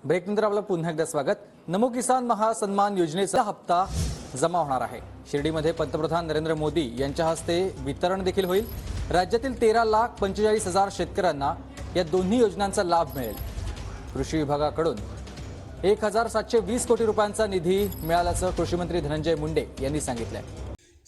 ब्रेकनंतर आपलं पुन्हा एकदा स्वागत। नमो किसान महासन्मान योजनेचा हप्ता जमा होणार आहे। शिर्डीमध्ये पंतप्रधान नरेंद्र मोदी यांच्या हस्ते वितरण देखील होईल। राज्यातील 13,45,000 शेतकऱ्यांना या दोन्ही योजनांचा लाभ मिळेल। कृषी विभागाकडून 1,720 कोटी रुपयांचा निधी मिळाल्याचं कृषी मंत्री धनंजय मुंडे यांनी सांगितलं।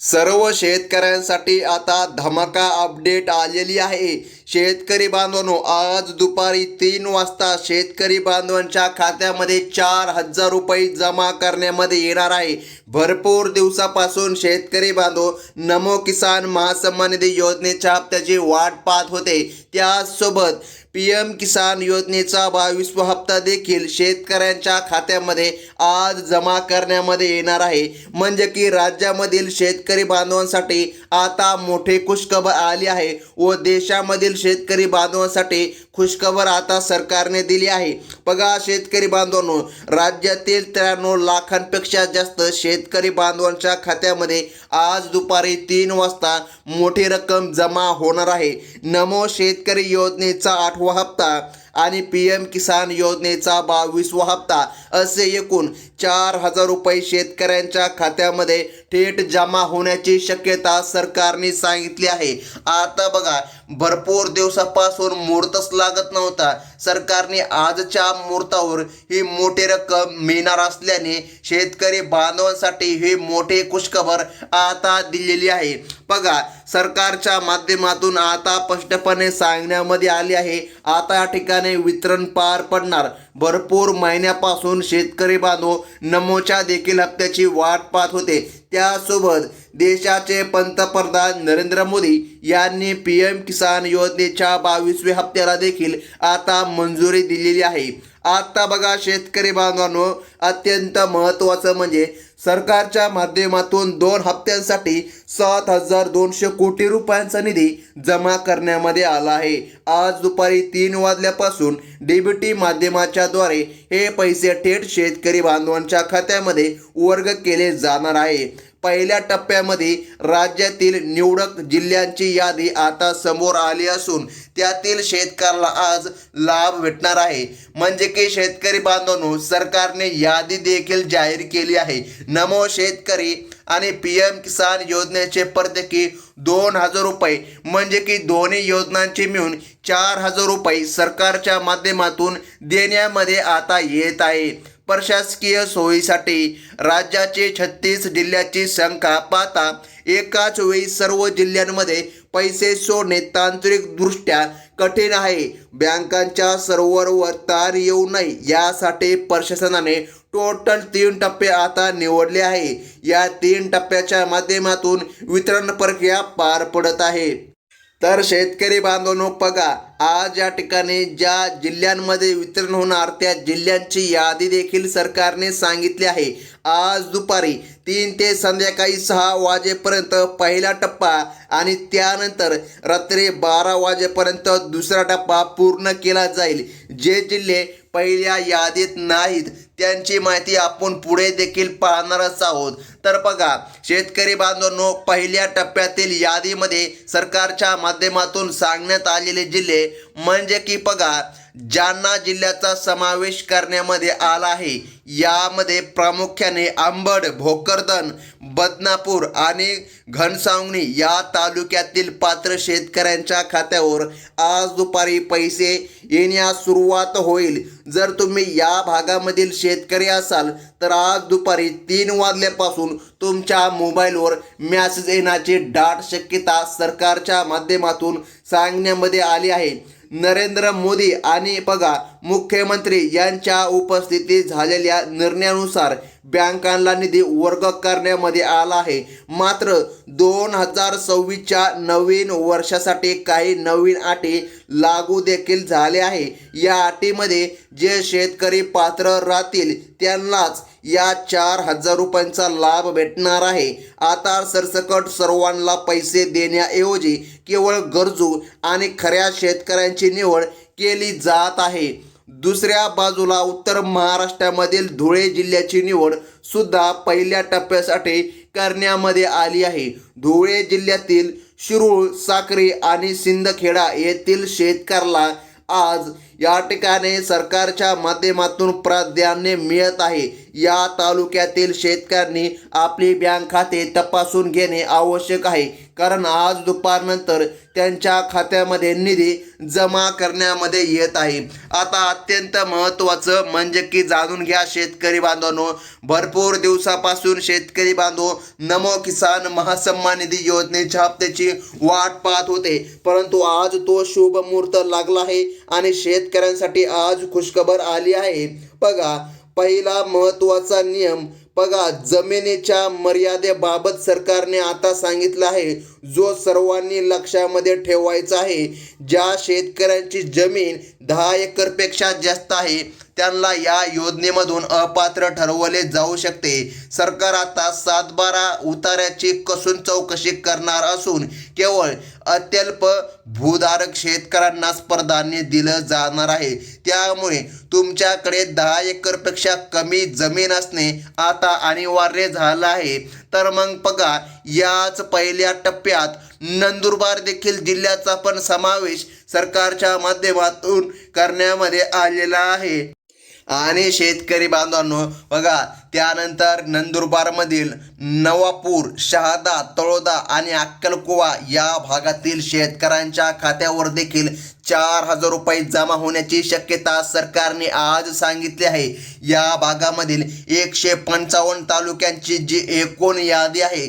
सर्व शेतकऱ्यांसाठी आता धमाका अपडेट आलेली आहे। शेतकरी बांधवांनो, आज दुपारी 3 वाजता शेतकरी बांधवांच्या खात्यामध्ये 4,000 रुपये जमा करण्यामध्ये येणार आहे। भरपूर दिवसापासून शेतकरी बांधव नमो किसान महासन्मान निधी योजनेच्या हप्त्याची वाट पाहत होते। त्यासोबत PM किसान योजनेचा 22वा हप्ता देखील शेतकऱ्यांच्या खात्यामध्ये आज जमा करण्यामध्ये येणार आहे। म्हणजे की राज्यामधील शेतकरी बांधवांसाठी आता मोठी खुशखबर आली आहे व देशामधील शेतकरी बांधवांसाठी खुशखबर आता सरकारने दिली आहे। बघा शेतकरी बांधवांनो, राज्यातील 93 लाखांपेक्षा जास्त शेतकरी बांधवांच्या खात्यामध्ये आज दुपारी 3 वाजता मोठी रक्कम जमा होणार आहे। नमो शेतकरी योजनेचा 8वा हप्ता आणि PM किसान योजनेचा 22वा हप्ता असे एकूण 4,000 रुपये शेतकऱ्यांच्या खात्यामध्ये थेट जमा होण्याची शक्यता सरकारने सांगितली आहे। आता बघा, भरपूर दिवसापासून मुहूर्तच लागत नव्हता। सरकारने आजच्या मुहूर्तावर ही मोठी रक्कम मिळणार असल्याने शेतकरी बांधवांसाठी ही मोठी खुशखबर आता दिलेली आहे। बघा, सरकारच्या माध्यमातून आता स्पष्टपणे सांगण्यामध्ये आले आहे, आता या ठिकाणी वितरण पार पडणार। भरपूर महिन्यापासून शेतकरी बांधव नमोच्या देखील हप्त्याची वाट पाहत होते। त्यासोबत देशाचे पंतप्रधान नरेंद्र मोदी यांनी PM किसान योजनेच्या 22व्या हप्त्याला देखील आता मंजुरी दिलेली आहे। आता बघा शेतकरी बांधवांनो, अत्यंत महत्त्वाचं म्हणजे सरकारच्या माध्यमातून 2 हप्त्यांसाठी 7,200 कोटी रुपयांचा निधी जमा करण्यामध्ये आला आहे। आज दुपारी 3 वाजल्यापासून DBT माध्यमाच्या द्वारे हे पैसे थेट शेतकरी बांधवांच्या खात्यामध्ये वर्ग केले जाणार आहे। पहिल्या टप्प्यामध्ये राज्यातील निवडक जिल्ह्यांची यादी आता समोर आली असून त्यातील शेतकऱ्याला आज लाभ भेटणार आहे। म्हणजे की शेतकरी बांधवांनो, सरकारने यादी देखील जाहीर केली आहे। नमो शेतकरी आणि PM किसान योजनेचे प्रत्येकी 2,000 रुपये म्हणजे की दोन्ही योजनांचे मिळून 4,000 रुपये सरकारच्या माध्यमातून देण्यामध्ये आता येत आहे। प्रशासकीय सोयीसाठी राज्याचे 36 जिल्ह्याची संख्या पाहता एकाच वेळी सर्व जिल्ह्यांमध्ये पैसे सोडणे तांत्रिकदृष्ट्या कठीण आहे। बँकांच्या सर्व्हरवर तार येऊ नये यासाठी प्रशासनाने टोटल 3 टप्पे आता निवडले आहे। या 3 टप्प्याच्या माध्यमातून वितरण प्रक्रिया पार पडत आहे। तर शेतकरी बांधवांनो, बघा आज या ठिकाणी ज्या जिल्ह्यांमध्ये वितरण होणार त्या जिल्ह्यांची यादी देखील सरकारने सांगितली आहे। आज दुपारी 3 ते संध्याकाळी 6 वाजेपर्यंत पहिला टप्पा आणि त्यानंतर रात्री 12 वाजेपर्यंत दुसरा टप्पा पूर्ण केला जाईल। जे जिल्हे पहिल्या यादीत नाहीत त्यांची माहिती आपण पुढे देखील पाहणारच आहोत। तर बघा शेतकरी बांधवांनो, पहिल्या टप्प्यातील यादीमध्ये सरकारच्या माध्यमातून सांगण्यात आलेले जिल्हे म्हणजे की बघा जालना जिल्ह्याचा समावेश करण्यामध्ये आला आहे। यामध्ये प्रामुख्याने अंबड, भोकरदन, बदनापूर आणि घनसावंगी या तालुक्यातील पात्र शेतकऱ्यांच्या खात्यावर आज दुपारी पैसे येण्यास सुरुवात होईल। जर तुम्ही या भागामधील शेतकरी असाल तर आज दुपारी 3 वाजल्यापासून तुमच्या मोबाईलवर मेसेज येण्याची दाट शक्यता सरकारच्या माध्यमातून सांगण्यामध्ये आली आहे। नरेंद्र मोदी आणि बघा मुख्यमंत्री यांच्या उपस्थितीत झालेल्या निर्णयानुसार बँकांना निधी वर्ग करण्यामध्ये आला आहे। मात्र 2026च्या नवीन वर्षासाठी काही नवीन अटी लागू देखील झाले आहे। या अटीमध्ये जे शेतकरी पात्र राहतील त्यांनाच या 4,000 रुपयांचा लाभ भेटणार आहे। आता सरसकट सर्वांना पैसे देण्याऐवजी केवळ गरजू आणि खऱ्या शेतकऱ्यांची निवड केली जात आहे। दुसऱ्या बाजूला उत्तर महाराष्ट्रामधील धुळे जिल्ह्याची निवड सुद्धा पहिल्या टप्प्यासाठी करण्यामध्ये आली आहे। धुळे जिल्ह्यातील शिरूर, साक्री आणि सिंदखेडा येथील शेतकऱ्याला आज या ठिकाणी सरकारच्या माध्यमातून प्राधान्य मिळत आहे। या तालुक्यातील शेतकऱ्यांनी आपली बँक खाते तपासून घेणे आवश्यक आहे, कारण आज दुपारनंतर त्यांच्या खात्यामध्ये निधी जमा करण्यामध्ये येत आहे। आता अत्यंत महत्त्वाचं म्हणजे की जाणून घ्या शेतकरी बांधवांनो, भरपूर दिवसापासून शेतकरी बांधव नमो किसान महासन्मान निधी योजनेच्या हप्त्याची वाट पाहत होते, परंतु आज तो शुभ मुहूर्त लागला आहे आणि शेतकऱ्यांसाठी आज खुशखबर आली आहे। बघा, पहिला महत्त्वाचा नियम बघा, जमिनीच्या मर्यादेबाबत सरकारने आता सांगितलं आहे, जो सर्वांनी लक्षामध्ये ठेवायचा आहे। ज्या शेतकऱ्यांची जमीन 10 एकरपेक्षा जास्त आहे त्यांना या योजनेमधून अपात्र ठरवले जाऊ शकते। सरकार आता 7/12 उतार्याची कसून चौकशी करणार असून केवळ अत्यल्प भूधारक शेतकऱ्यांनाच प्राधान्य दिलं जाणार आहे। त्यामुळे तुमच्याकडे 10 एकरपेक्षा कमी जमीन असणे आता अनिवार्य झालं आहे। तर मग बघा, याच पहिल्या टप्प्यात नंदुरबार देखील जिल्ह्याचा पण समावेश सरकारच्या माध्यमातून करण्यामध्ये आलेला आहे। आणि शेतकरी बांधवांनो बघा, त्यानंतर नंदुरबारमधील नवापूर, शहादा, तळोदा आणि अक्कलकुवा या भागातील शेतकऱ्यांच्या खात्यावर देखील 4,000 रुपये जमा होण्याची शक्यता सरकारने आज सांगितली आहे। या भागामधील 155 तालुक्यांची जी एकूण यादी आहे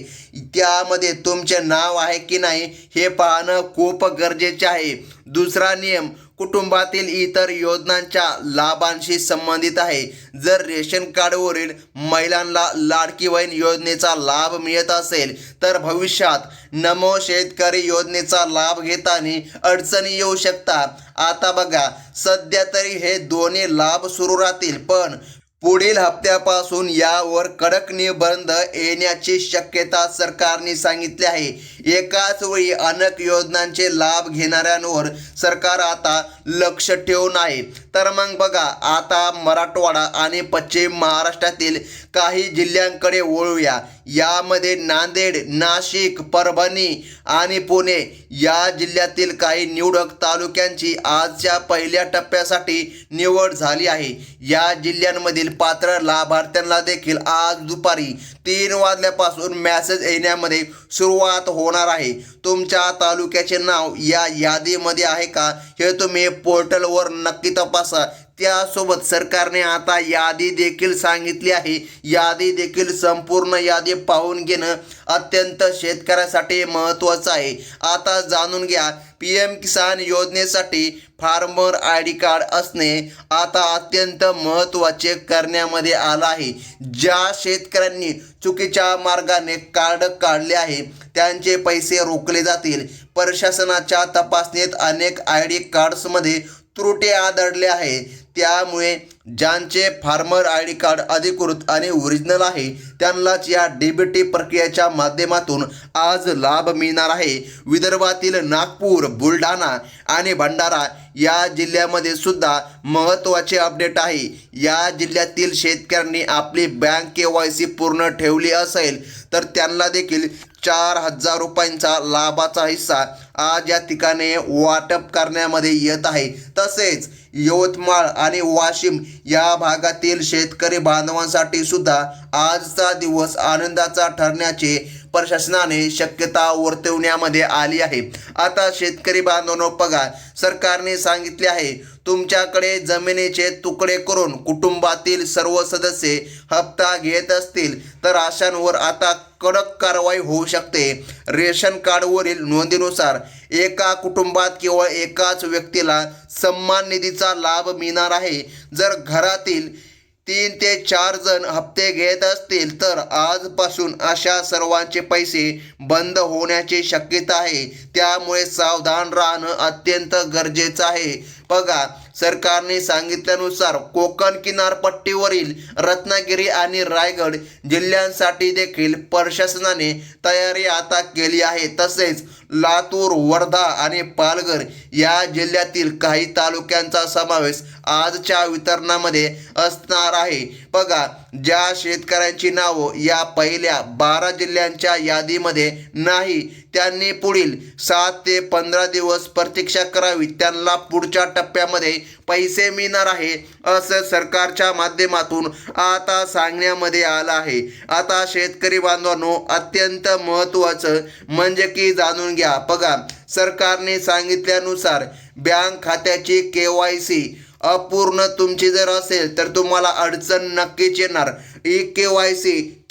त्यामध्ये तुमचे नाव आहे की नाही हे पाहणं खूप गरजेचे आहे। दुसरा नियम कुटुंबातील इतर योजनांच्या लाभांशी संबंधित आहे। जर रेशन कार्डवरील महिलांना लाडकी बहीण योजनेचा लाभ मिळत असेल तर भविष्यात नमो शेतकरी योजनेचा लाभ घेताना अडचणी येऊ शकतात। आता बघा, सध्या तरी हे दोन्ही लाभ सुरू राहतील, पण पुढील हप्त्यापासून यावर कडक निर्बंध येण्याची शक्यता सरकारने सांगितली आहे। एकाच वेळी अनेक योजनांचे लाभ घेणाऱ्यांवर सरकार आता लक्ष ठेवून आहे। तर मग बघा, आता मराठवाडा आणि पश्चिम महाराष्ट्रातील काही जिल्ह्यांकडे वळूया। यामध्ये नांदेड, नाशिक, परभणी आणि पुणे या जिल्ह्यातील काही निवडक तालुक्यांची आजच्या पहिल्या टप्प्यासाठी निवड झाली आहे। या जिल्ह्यांमधील पात्र लाभार्थ्यांना देखील आज दुपारी 3 वाजल्यापासून मेसेज येण्यामध्ये सुरुवात होणार आहे। तुमच्या तालुक्याचे नाव या यादीमध्ये आहे का हे तुम्ही पोर्टलवर नक्की तपासा। त्यासोबत सरकारने आता यादी देखील सांगितली आहे। यादी देखील संपूर्ण यादी पाहून घेणं अत्यंत शेतकऱ्यासाठी महत्त्वाचं आहे। आता जाणून घ्या, PM किसान योजनेसाठी फार्मर ID कार्ड असणे आता अत्यंत महत्त्वाचे करण्यामध्ये आलं आहे। ज्या शेतकऱ्यांनी चुकीच्या मार्गाने कार्ड काढले आहे त्यांचे पैसे रोखले जातील। प्रशासनाच्या तपासणीत अनेक ID कार्ड्समध्ये त्रुटी आढळल्या आहे, त्यामुळे ज्यांचे फार्मर ID कार्ड अधिकृत आणि ओरिजिनल आहे त्यांनाच या DBT प्रक्रियेच्या माध्यमातून आज लाभ मिळणार आहे। विदर्भातील नागपूर, बुलढाणा आणि भंडारा या जिल्ह्यामध्ये सुद्धा महत्त्वाचे अपडेट आहे। या जिल्ह्यातील शेतकऱ्यांनी आपली बँक KYC पूर्ण ठेवली असेल तर त्यांना देखील 4,000 रुपयांचा लाभाचा हिस्सा आज या ठिकाणी वाटप करण्यामध्ये येत आहे। तसेच यवतमाळ आणि वाशिम या भागातील शेतकरी बांधवांसाठी सुद्धा आजचा दिवस आनंदाचा ठरण्याचे प्रशासनाने शक्यता वर्तवण्यामध्ये आली आहे। आता शेतकरी बांधवांनो बघा, सरकारने सांगितले आहे, तुमच्याकडे जमिनीचे तुकडे करून कुटुंबातील सर्व सदस्य हप्ता घेत असतील तर अशांवर आता कडक कारवाई होऊ शकते। रेशन कार्डवरील नोंदीनुसार एका कुटुंबात केवळ एकाच व्यक्तीला सन्मान निधीचा लाभ मिळणार आहे। जर घरातील 3 ते 4 जण हप्ते घेत असतील तर आजपासून अशा सर्वांचे पैसे बंद होण्याची शक्यता आहे। त्यामुळे सावधान राहणं अत्यंत गरजेचं आहे। बघा, सरकारने सांगितल्यानुसार कोकण किनारपट्टीवरील रत्नागिरी आणि रायगड जिल्ह्यांसाठी देखील प्रशासनाने तयारी आता केली आहे। तसेच लातूर, वर्धा आणि पालघर या जिल्ह्यातील काही तालुक्यांचा समावेश आजच्या वितरणामध्ये असणार आहे। बघा, ज्या शेतकऱ्यांची नावं या पहिल्या 12 जिल्ह्यांच्या यादीमध्ये नाही त्यांनी पुढील 7 ते 15 दिवस प्रतीक्षा करावी, त्यांना पुढच्या टप्प्यामध्ये पैसे मिळणार आहे असं सरकारच्या माध्यमातून आता सांगण्यामध्ये आलं आहे. आता शेतकरी बांधवांनो, अत्यंत महत्त्वाचं म्हणजे की जाणून घ्या. बघा, सरकारने सांगितल्यानुसार बँक खात्याची KYC अपूर्ण तुमची जर असेल तर तुम्हाला अडचण नक्कीच येणार.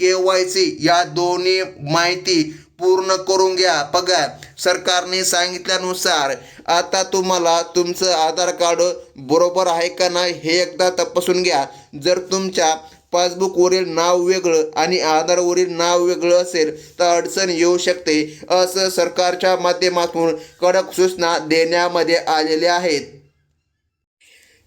KYC या दोन्ही माहिती पूर्ण करून घ्या. बघा, सरकारने सांगितल्यानुसार आता तुम्हाला तुमचं आधार कार्ड बरोबर आहे का नाही हे एकदा तपासून घ्या. जर तुमच्या पासबुकवरील नाव वेगळं आणि आधारवरील नाव वेगळं असेल तर अडचण येऊ शकते असं सरकारच्या माध्यमातून कडक सूचना देण्यामध्ये आलेल्या आहेत.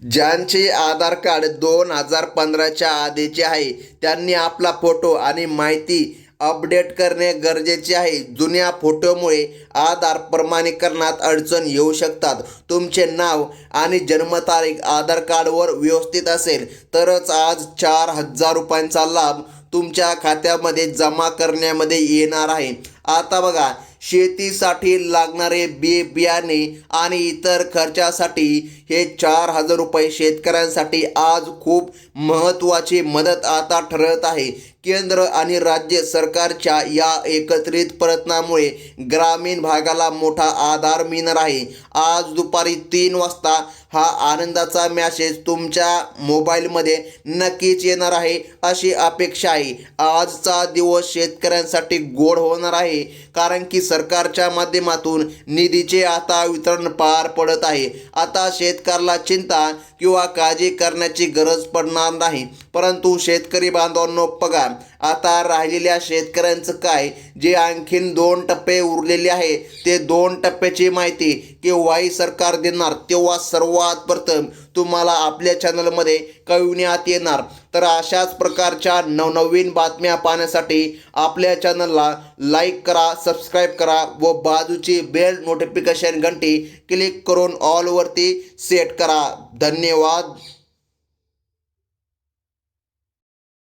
ज्यांचे आधार कार्ड 2015च्या आधीचे आहे त्यांनी आपला फोटो आणि माहिती अपडेट करणे गरजेचे आहे. जुन्या फोटोमुळे आधार प्रमाणीकरणात अडचण येऊ शकतात. तुमचे नाव आणि जन्मतारीख आधार कार्डवर व्यवस्थित असेल तरच आज 4,000 रुपयांचा लाभ तुमच्या खात्यामध्ये जमा करण्यामध्ये येणार आहे. आता बघा, शेतीसाठी लागणारे बियाणे आणि इतर खर्चासाठी हे 4,000 रुपये शेतकऱ्यांसाठी आज खूप महत्त्वाची मदत आता ठरत आहे. केंद्र आणि राज्य सरकारच्या या एकत्रित प्रयत्नामुळे ग्रामीण भागाला मोठा आधार मिळणार आहे. आज दुपारी 3 वाजता हा आनंदाचा मेसेज तुमच्या मोबाईलमध्ये नक्कीच येणार आहे अशी अपेक्षा आहे. आजचा दिवस शेतकऱ्यांसाठी गोड होणार आहे, कारण की सरकारच्या माध्यमातून निधीचे आता वितरण पार पडत आहे. आता शेतकऱ्याला चिंता किंवा काळजी करण्याची गरज पडणार नाही. परंतु शेतकरी बांधवांनो, बघा, आता राहिलेल्या शेतकऱ्यांचं काय, जे आणखीन 2 टप्पे उरलेले आहे ते 2 टप्प्याची माहिती केव्हाही सरकार देणार तेव्हा सर्वात प्रथम तुम्हाला आपल्या चॅनलमध्ये कळविण्यात येणार. तर अशाच प्रकारच्या नवनवीन बातम्या पाहण्यासाठी आपल्या चॅनलला लाईक करा, सबस्क्राईब करा व बाजूची बेल नोटिफिकेशन घंटी क्लिक करून ऑलवरती सेट करा. धन्यवाद.